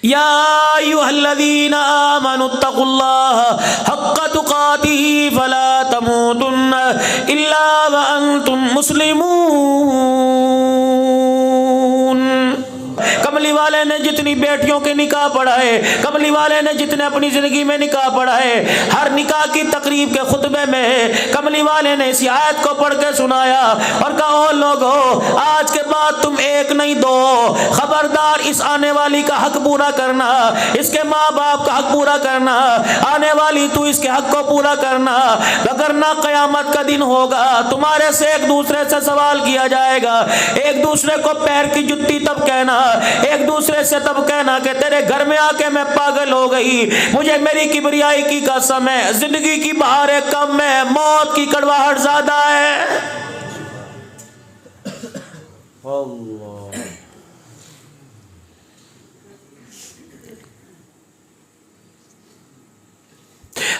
یا ایھا الذین آمنوا اتقوا اللہ حق تقاتہ فلا تموتن الا وانتم مسلمون۔ کملی والے نے جتنی بیٹیوں کے نکاح پڑھائے، کملی والے نے جتنے اپنی زندگی میں نکاح پڑھائے، ہر نکاح کی تقریب کے خطبے میں کملی والے نے اس آیت کو پڑھ کے سنایا اور کہا او لوگو، آج کے بعد تم ایک نہیں دو، خبردار اس آنے والی کا حق پورا کرنا، اس کے ماں باپ کا حق پورا کرنا، آنے والی تو اس کے حق کو پورا کرنا، وگرنہ قیامت کا دن ہوگا، تمہارے سے ایک دوسرے سے سوال کیا جائے گا، ایک دوسرے کو پیر کی جتی تب کہنا، ایک دوسرے سے تب کہنا کہ تیرے گھر میں آ کے میں پاگل ہو گئی، مجھے میری کبریائی کی قسم ہے، زندگی کی بہاریں کم ہے، موت کی کڑواہٹ زیادہ ہے۔ اللہ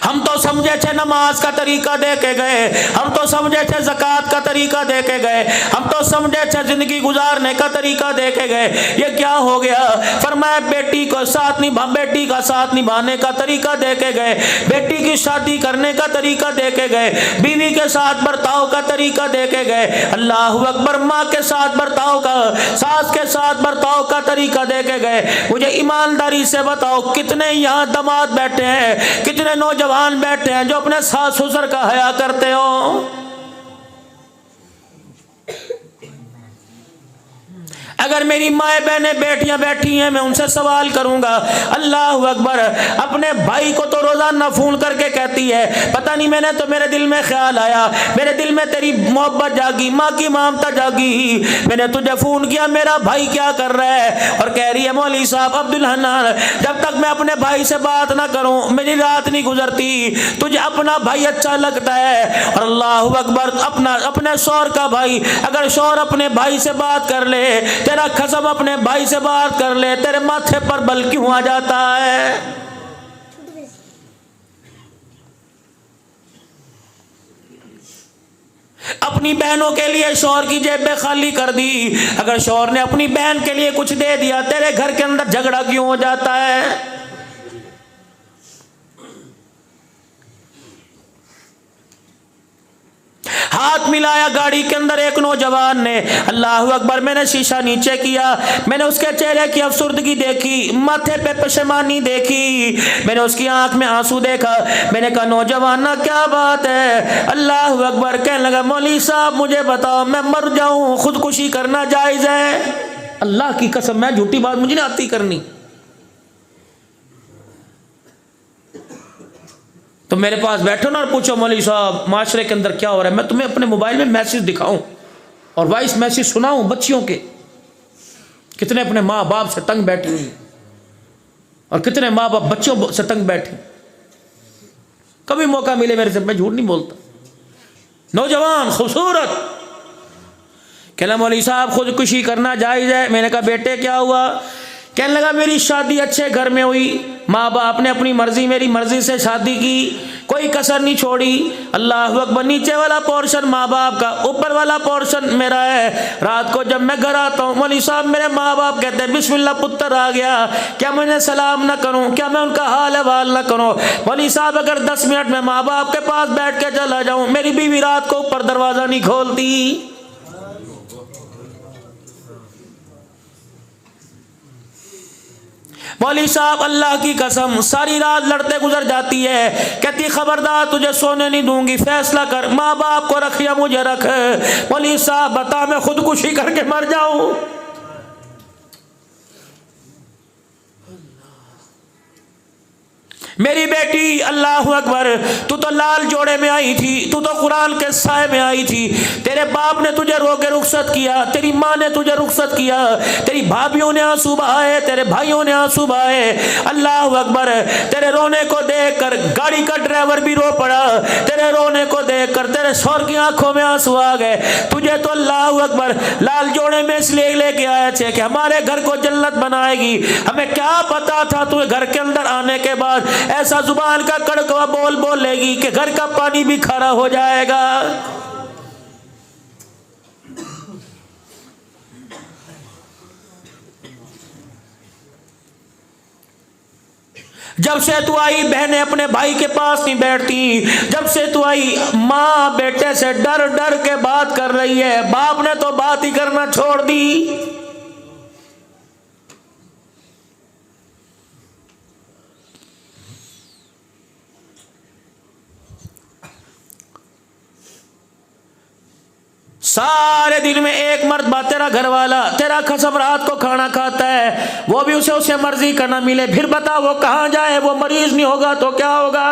ہم تو سمجھے تھے نماز کا طریقہ دے کے گئے، ہم تو سمجھے تھے زکوٰۃ کا طریقہ دے کے گئے، ہم تو سمجھے تھے زندگی گزارنے کا طریقہ دے کے گئے، یہ کیا ہو گیا؟ فرمایا بیٹی کا ساتھ نبھانے کا طریقہ دے کے گئے، بیٹی کی شادی کرنے کا طریقہ دے کے گئے، بیوی کے ساتھ برتاؤ کا طریقہ دے کے گئے، اللہ اکبر، ماں کے ساتھ برتاؤ کا، ساس کے ساتھ برتاؤ کا طریقہ دے کے گئے۔ مجھے ایمانداری سے بتاؤ کتنے یہاں داماد بیٹھے ہیں، کتنے نوجوان بیٹھے ہیں جو اپنے ساس سسر کا حیا کرتے ہو؟ اگر میری مائیں بہنیں بیٹیاں بیٹھی ہیں میں ان سے سوال کروں گا، اللہ اکبر، اپنے بھائی کو تو روزانہ فون کر کے کہتی ہے پتہ نہیں، میں نے تو میرے دل میں خیال آیا، میرے دل میں تیری محبت جاگی، ماں کی ممتا جاگی، میں نے تجھے فون کیا، میرا بھائی کیا کر رہا ہے؟ اور کہہ رہی ہے مولوی صاحب عبدالحنان، جب تک میں اپنے بھائی سے بات نہ کروں میری رات نہیں گزرتی، تجھے اپنا بھائی اچھا لگتا ہے؟ اور اللہ اکبر، اپنے شوہر کا بھائی، اگر شوہر اپنے بھائی سے بات کر لے، تیرا قسم اپنے بھائی سے بات کر لے، تیرے ماتھے پر بل کیوں آ جاتا ہے؟ اپنی بہنوں کے لیے شوہر کی جیبیں خالی کر دی، اگر شوہر نے اپنی بہن کے لیے کچھ دے دیا، تیرے گھر کے اندر جھگڑا کیوں ہو جاتا ہے؟ ہاتھ ملایا گاڑی کے اندر ایک نوجوان نے، اللہ اکبر، میں نے شیشہ نیچے کیا، میں نے اس کے چہرے کی افسردگی دیکھی، ماتھے پہ پشیمانی دیکھی، میں نے اس کی آنکھ میں آنسو دیکھا، میں نے کہا نوجوان کیا بات ہے؟ اللہ اکبر، کہنے لگا مولوی صاحب مجھے بتاؤ میں مر جاؤں خودکشی کرنا جائز ہے؟ اللہ کی قسم میں جھوٹی بات مجھے نہیں آتی کرنی، تو میرے پاس بیٹھو نا اور پوچھو مولوی صاحب معاشرے کے اندر کیا ہو رہا ہے، میں تمہیں اپنے موبائل میں میسج دکھاؤں اور وائس میسج سناؤں بچیوں کے، کتنے اپنے ماں باپ سے تنگ بیٹھے ہوئی اور کتنے ماں باپ بچوں سے تنگ بیٹھے۔ کبھی موقع ملے میرے سے، میں جھوٹ نہیں بولتا، نوجوان خوبصورت، کہنا مولوی صاحب خودکشی کرنا جائز ہے؟ میں نے کہا بیٹے کیا ہوا؟ کہنے لگا میری شادی اچھے گھر میں ہوئی، ماں باپ نے اپنی مرضی میری مرضی سے شادی کی، کوئی کسر نہیں چھوڑی، اللہ اکبر، نیچے والا پورشن ماں باپ کا، اوپر والا پورشن میرا ہے، رات کو جب میں گھر آتا ہوں مولوی صاحب میرے ماں باپ کہتے ہیں بسم اللہ پتر آ گیا، کیا میں انہیں سلام نہ کروں؟ کیا میں ان کا حال احوال نہ کروں؟ مولوی صاحب اگر 10 منٹ میں ماں باپ کے پاس بیٹھ کے چلا جاؤں، میری بیوی رات کو اوپر دروازہ نہیں کھولتی۔ مولوی صاحب اللہ کی قسم ساری رات لڑتے گزر جاتی ہے، کہتی خبردار تجھے سونے نہیں دوں گی، فیصلہ کر، ماں باپ کو رکھ یا مجھے رکھ؟ مولوی صاحب بتا میں خودکشی کر کے مر جاؤں؟ میری بیٹی اللہ اکبر، تو لال جوڑے میں آئی تھی، تو قرآن کے سائے میں آئی تھی، تیرے باپ نے تجھے رو کے رخصت کیا، تیری ماں نے تجھے رخصت کیا، تیری بھابھیوں نے آنسو بہائے، تیرے بھائیوں نے آنسو بہائے، اللہ اکبر، تیرے رونے کو دیکھ کر گاڑی کا ڈرائیور بھی رو پڑا، تیرے رونے کو دیکھ کر تیرے شوہر کی آنکھوں میں آنسو آ گئے، تجھے تو اللہ اکبر لال جوڑے میں اس لیے لے کے آئے تھے کہ ہمارے گھر کو جنت بنائے گی، ہمیں کیا پتا تھا تو گھر کے اندر آنے کے بعد ایسا زبان کا کڑکوا بول لے گی کہ گھر کا پانی بھی کھارا ہو جائے گا۔ جب سے تو آئی بہنیں اپنے بھائی کے پاس نہیں بیٹھتی، جب سے تو آئی ماں بیٹے سے ڈر ڈر کے بات کر رہی ہے، باپ نے تو بات ہی کرنا چھوڑ دی۔ سارے دن میں ایک مرتبہ تیرا گھر والا تیرا قسم رات کو کھانا کھاتا ہے، وہ بھی اسے مرضی کا نہ ملے، پھر بتا وہ کہاں جائے؟ وہ مریض نہیں ہوگا تو کیا ہوگا؟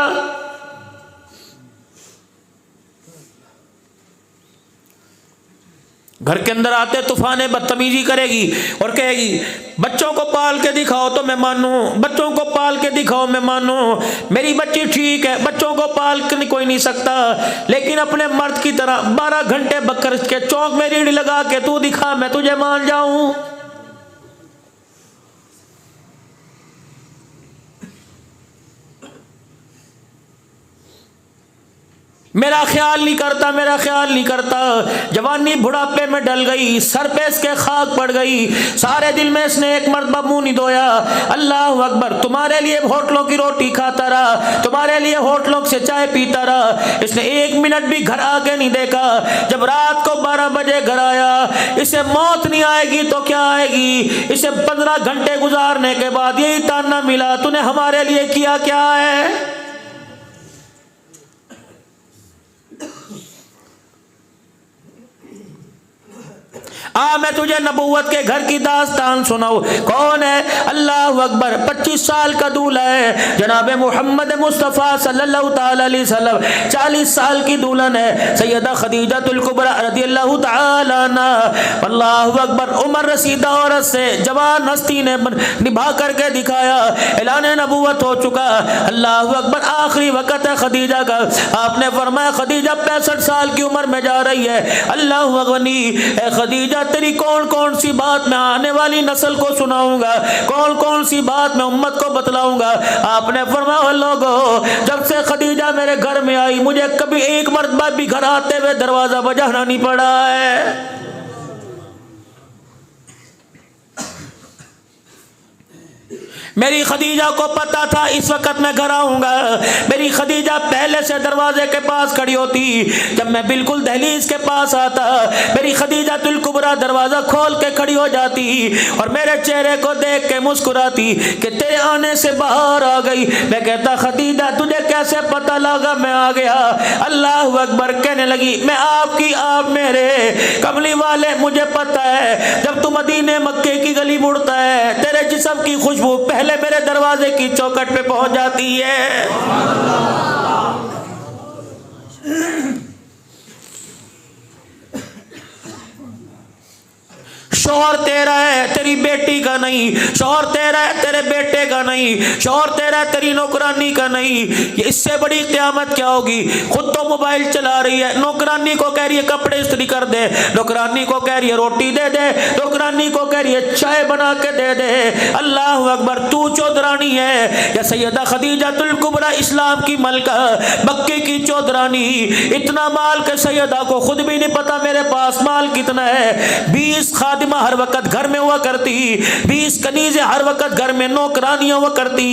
گھر کے اندر آتے طوفان بدتمیزی کرے گی اور کہے گی بچوں کو پال کے دکھاؤ تو میں مانوں، بچوں کو پال کے دکھاؤ میں مانوں، میری بچی ٹھیک ہے، بچوں کو پال کے کوئی نہیں سکتا، لیکن اپنے مرد کی طرح 12 گھنٹے بکر کے چوک میں ریڑھ لگا کے تو دکھا، میں تجھے مان جاؤں۔ میرا خیال نہیں کرتا، میرا خیال نہیں کرتا۔ جوانی بڑھاپے میں ڈل گئی، سر پہ اس کے خاک پڑ گئی، سارے دل میں اس نے ایک مرتبہ منہ نہیں دھویا۔ اللہ اکبر، تمہارے لیے ہوٹلوں کی روٹی کھاتا رہا، تمہارے لیے ہوٹلوں سے چائے پیتا رہا، اس نے 1 منٹ بھی گھر آ کے نہیں دیکھا۔ جب رات کو 12 بجے گھر آیا، اسے موت نہیں آئے گی تو کیا آئے گی؟ اسے 15 گھنٹے گزارنے کے بعد یہی تانا ملا، تو نے ہمارے لیے کیا کیا ہے؟ میں تجھے نبوت کے گھر کی داستان سناؤں۔ کون ہے؟ اللہ اکبر، 25 سال کا دولہا ہے جناب محمد مصطفیٰ صلی اللہ تعالی علیہ وسلم، 40 سال کی دلہن ہے سیدہ خدیجہ الکبریٰ رضی اللہ تعالی عنہ۔ اللہ اکبر، عمر رسیدہ عورت سے جوان ہستی نے نبھا کر کے دکھایا، اعلان نبوت ہو چکا۔ اللہ اکبر، آخری وقت ہے خدیجہ کا۔ آپ نے فرمایا خدیجہ 65 سال کی عمر میں جا رہی ہے۔ اللہ اکبر، اے خدیجہ تیری کون کون سی بات میں آنے والی نسل کو سناؤں گا، کون کون سی بات میں امت کو بتلاؤں گا۔ آپ نے فرمایا لوگو، جب سے خدیجہ میرے گھر میں آئی مجھے کبھی ایک مرتبہ بھی گھر آتے ہوئے دروازہ بجانا نہیں پڑا ہے۔ میری خدیجہ کو پتا تھا اس وقت میں گھر آؤں گا۔ میری خدیجہ پہلے سے دروازے کے پاس کھڑی ہوتی، جب میں بالکل دہلیز کے پاس آتا میری خدیجہ الکبریٰ دروازہ کھول کے کھڑی ہو جاتی اور میرے چہرے کو دیکھ کے مسکراتی کہ تیرے آنے سے باہر آ گئی۔ میں کہتا خدیجہ تجھے کیسے پتا لگا میں آ گیا؟ اللہ اکبر، کہنے لگی میں آپ کی آپ میرے کملی والے، مجھے پتا ہے جب تو مدینے مکے کی گلی مڑتا ہے تیرے جسم کی خوشبو پہلے میرے دروازے کی چوکھٹ پہ پہنچ جاتی ہے۔ شوہر تیرا ہے تیری بیٹی کا نہیں، شوہر تیرا ہے تیرے بیٹے کا نہیں، شوہر تیرا ہے تیری نوکرانی کا نہیں۔ یہ اس سے بڑی قیامت کیا ہوگی؟ خود تو موبائل چلا رہی ہے، نوکرانی کو کہہ رہی ہے کپڑے استری کر دے، نوکرانی کو کہہ رہی ہے روٹی دے دے، نوکرانی کو کہہ رہی ہے چائے بنا کے دے دے۔ اللہ اکبر، تو چودرانی ہے یا سیدہ خدیجہ الکبریٰ اسلام کی ملکہ، مکے کی چودرانی، اتنا مال کہ سیدہ کو خود بھی نہیں پتا میرے پاس مال کتنا ہے۔ 20 خادمہ ہر وقت گھر میں ہوا کرتی، 20 کنیزیں ہر وقت گھر میں نوکرانیاں ہوا کرتی،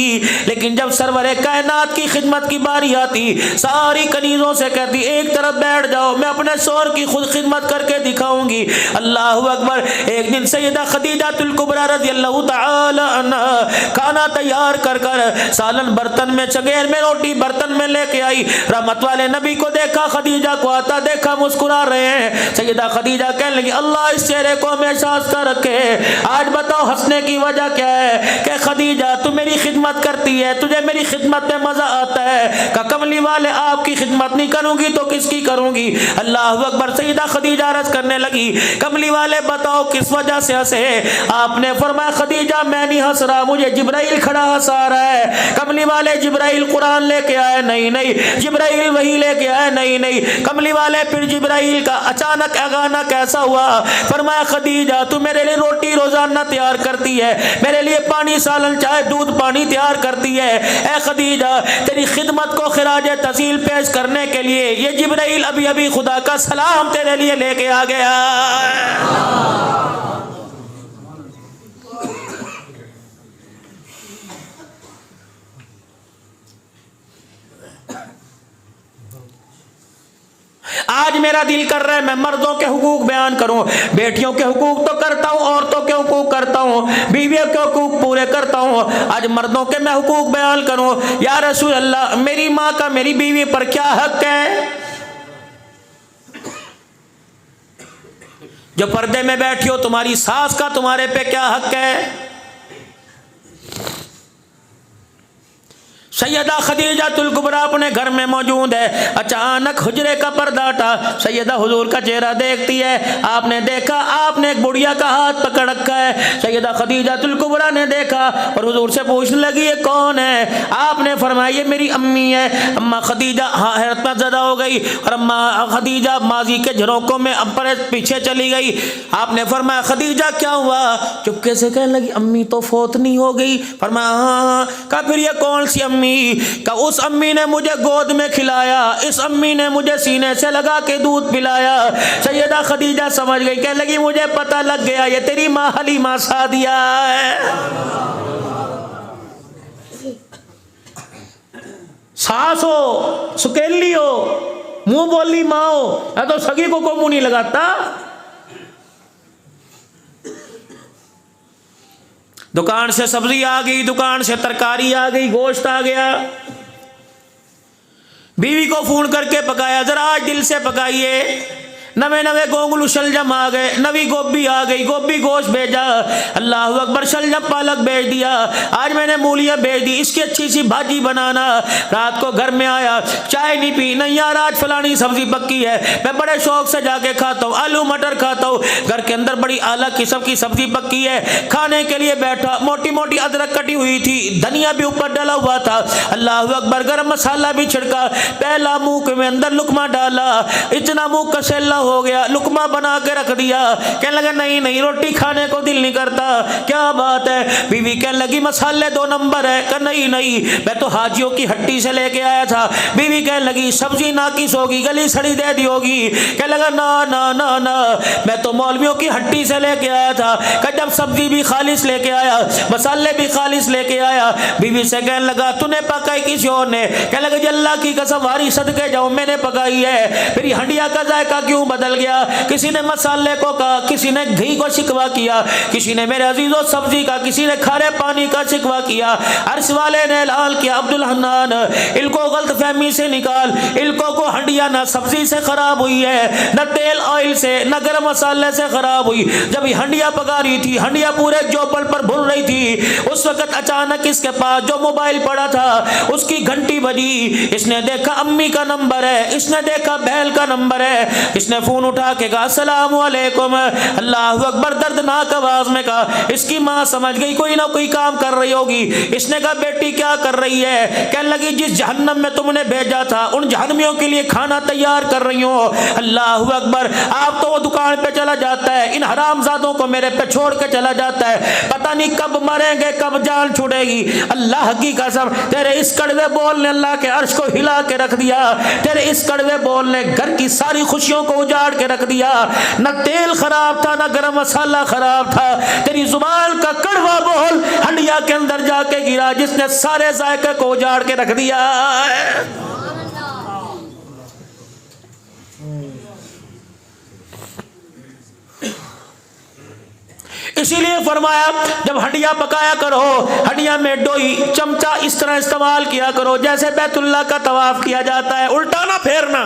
لیکن جب سرور کائنات کی خدمت کی باری آتی ساری کنیزوں سے کہتی ایک طرف بیٹھ جاؤ، میں اپنے شوہر کی خود خدمت کر کے دکھاؤں گی۔ اللہ اکبر، ایک دن سیدہ خدیجہ الکبریٰ رضی اللہ تعالی عنہ کھانا تیار کر کر سالن برتن میں، چنگیر میں روٹی برتن میں لے کے آئی۔ رحمت والے نبی کو دیکھا، خدیجہ کو آتا دیکھا، مسکرا رہے ہیں۔ سیدہ خدیجہ کہنے لگی اللہ اس چہرے کو ہمیشہ ہنستا رکھے، آج بتاؤ ہنسنے کی وجہ کیا ہے؟ کہ خدیجہ تو میری خدمت کرتی ہے، تجھے میری خدمت میں مزہ آتا ہے۔ کہ کملی والے آپ کی خدمت نہیں کروں گی تو کس کی کروں گی؟ اللہ اکبر، سیدہ خدیجہ عرض کرنے لگی کملی والے بتاؤ کس وجہ سے ہنسے؟ آپ نے فرمایا خدیجہ میں نہیں ہنس رہا، مجھے جبرائیل کھڑا ہنسا رہا ہے۔ کملی والے جبرائیل قرآن لے کے آئے؟ نہیں نہیں۔ جبرائیل وحی لے کے آئے؟ نہیں نہیں۔ کملی والے پھر جبرائیل کا اچانک آگانا کیسا ہوا؟ فرمایا خدیجہ تو میرے لیے روٹی روزانہ تیار کرتی ہے، میرے لیے پانی سالن چائے دودھ پانی تیار کرتی ہے، اے خدیجہ تیری خدمت کو خراج تحسین پیش کرنے کے لیے یہ جبرائیل ابھی ابھی خدا کا سلام تیرے لیے لے کے آ گیا۔ آج میرا دل کر رہا ہے میں مردوں کے حقوق بیان کروں، بیٹیوں کے حقوق تو کرتا ہوں، عورتوں کے حقوق کرتا ہوں، بیویوں کے حقوق پورے کرتا ہوں، آج مردوں کے میں حقوق بیان کروں۔ یا رسول اللہ میری ماں کا میری بیوی پر کیا حق ہے؟ جو پردے میں بیٹھی ہو تمہاری ساس کا تمہارے پہ کیا حق ہے؟ سیدہ خدیجہ الکبریٰ اپنے گھر میں موجود ہے، اچانک حجرے کا پردہ ہٹا، سیدہ حضور کا چہرہ دیکھتی ہے، آپ نے دیکھا آپ نے ایک بڑھیا کا ہاتھ پکڑ رکھا ہے۔ سیدہ خدیجہ الکبریٰ نے دیکھا اور حضور سے پوچھنے لگی یہ کون ہے؟ آپ نے فرمایا یہ میری امی ہے۔ اما خدیجہ حیرت میں زدہ ہو گئی اور اما خدیجہ ماضی کے جھروکوں میں اپنے پیچھے چلی گئی۔ آپ نے فرمایا خدیجہ کیا ہوا؟ چپکے سے کہنے لگی امی تو فوت نہیں ہو گئی؟ فرمایا ہاں۔ کہا پھر یہ کون سی امی؟ کہ اس امی نے مجھے گود میں کھلایا، اس امی نے مجھے سینے سے لگا کے دودھ پلایا۔ سیدہ خدیجہ سمجھ گئی، کہنے لگی مجھے پتہ لگ گیا یہ تیری ماں حلیمہ سعدیہ ہے۔ ساس ہو، سکیلی ہو، منہ بولی ماں ہو، یا تو سگی کو منہ نہیں لگاتا۔ دکان سے سبزی آ گئی، دکان سے ترکاری آ گئی، گوشت آ گیا، بیوی کو فون کر کے پکایا ذرا آج دل سے پکائیے، نوے نوے گونگلو شلجم آ گئے، نوی گوبھی آ گئی، گوبھی گوشت بھیجا، اللہ اکبر، شلجم پالک بھیج دیا، آج میں نے مولیاں بھیج دی، اس کی اچھی سی بھاجی بنانا۔ رات کو گھر میں آیا، چائے نہیں پی، نہیں یار آج فلانی سبزی پکی ہے، میں بڑے شوق سے جا کے کھاتا ہوں، آلو مٹر کھاتا ہوں، گھر کے اندر بڑی اعلیٰ قسم کی سبزی پکی ہے، کھانے کے لیے بیٹھا، موٹی موٹی ادرک کٹی ہوئی تھی، دھنیا بھی اوپر ڈالا ہوا تھا، اللہ اکبر، گرم مسالہ بھی چھڑکا، پہلا منہ میں اندر لقمہ ڈالا، اتنا منہ کسیلا ہو گیا، لقمہ بنا کے رکھ دیا، کہنے لگا نہیں نہیں روٹی کھانے کو دل نہیں کرتا۔ کیا بات ہے؟ بیوی کہنے لگی مسالے 2 نمبر ہے، کہ نہیں نہیں میں تو حاجیوں کی ہٹی سے لے کے آیا تھا۔ بیوی کہنے لگی سبزی ناقص ہوگی، گلی سڑی دے دی ہوگی، کہنے لگا نا نا نا نا میں تو مولویوں کی ہٹی سے لے کے آیا تھا، کہ جب سبزی بھی خالص لے کے آیا، مسالے بھی خالص لے کے آیا۔ بیوی سے کہنے لگا تو نے پکائی کسی اور نے؟ کہنے لگا جی اللہ کی قسم واری صدقے جاؤں میں نے پکائی ہے۔ پھر یہ ہنڈیا کا ذائقہ کیوں بدل گیا؟ کسی نے مسالے کو کہا، کسی نے گھی کو شکوا کیا، کسی نے میرے عزیزوں سبزی کا، کسی نے کھارے پانی کا شکوا کیا۔ عرش والے نے اعلان کیا عبد الحنان ان کو غلط فہمی سے نکال، ان کو ہنڈیا نہ سبزی سے خراب ہوئی ہے، نہ تیل آئل سے، نہ گرم مسالے سے خراب ہوئی۔ جب یہ ہنڈیا پکا رہی تھی، ہنڈیا پورے جوپل پر بھن رہی تھی، اس وقت اچانک اس کے پاس جو موبائل پڑا تھا اس کی گھنٹی بجی، اس نے دیکھا امی کا نمبر ہے، اس نے دیکھا بہل کا نمبر ہے، اس نے فون اٹھا کے کہا السلام علیکم، اللہ اکبر، دردناک آواز میں کہا۔ اس کی ماں سمجھ گئی کوئی نہ کوئی کام کر رہی ہوگی، اس نے کہا بیٹی کیا کر رہی ہے؟ کہنے لگی جس جہنم میں تم نے بھیجا تھا ان جہنمیوں کے لیے کھانا تیار کر رہی ہوں۔ اللہ اکبر، آپ تو وہ دکان پہ چلا جاتا ہے، ان حرام زادوں کو میرے پہ چھوڑ کے چلا جاتا ہے، پتہ نہیں کب مریں گے کب جان چھوڑے گی۔ اللہ کی قسم تیرے اس کڑوے بول نے اللہ کے عرش کو ہلا کے رکھ دیا، تیرے اس کڑوے بول نے گھر کی ساری خوشیوں کو اجاڑ کے رکھ دیا، نہ تیل خراب تھا نہ گرم مسالہ خراب تھا، تیری زبان کا کڑوا بول ہنڈیا کے اندر جا کے گرا جس نے سارے ذائقے کو اجاڑ کے رکھ دیا ہے۔ اسی لیے فرمایا جب ہنڈیا پکایا کرو، ہنڈیا میں ڈوئی چمچہ اس طرح استعمال کیا کرو جیسے بیت اللہ کا طواف کیا جاتا ہے، الٹا نہ پھیرنا۔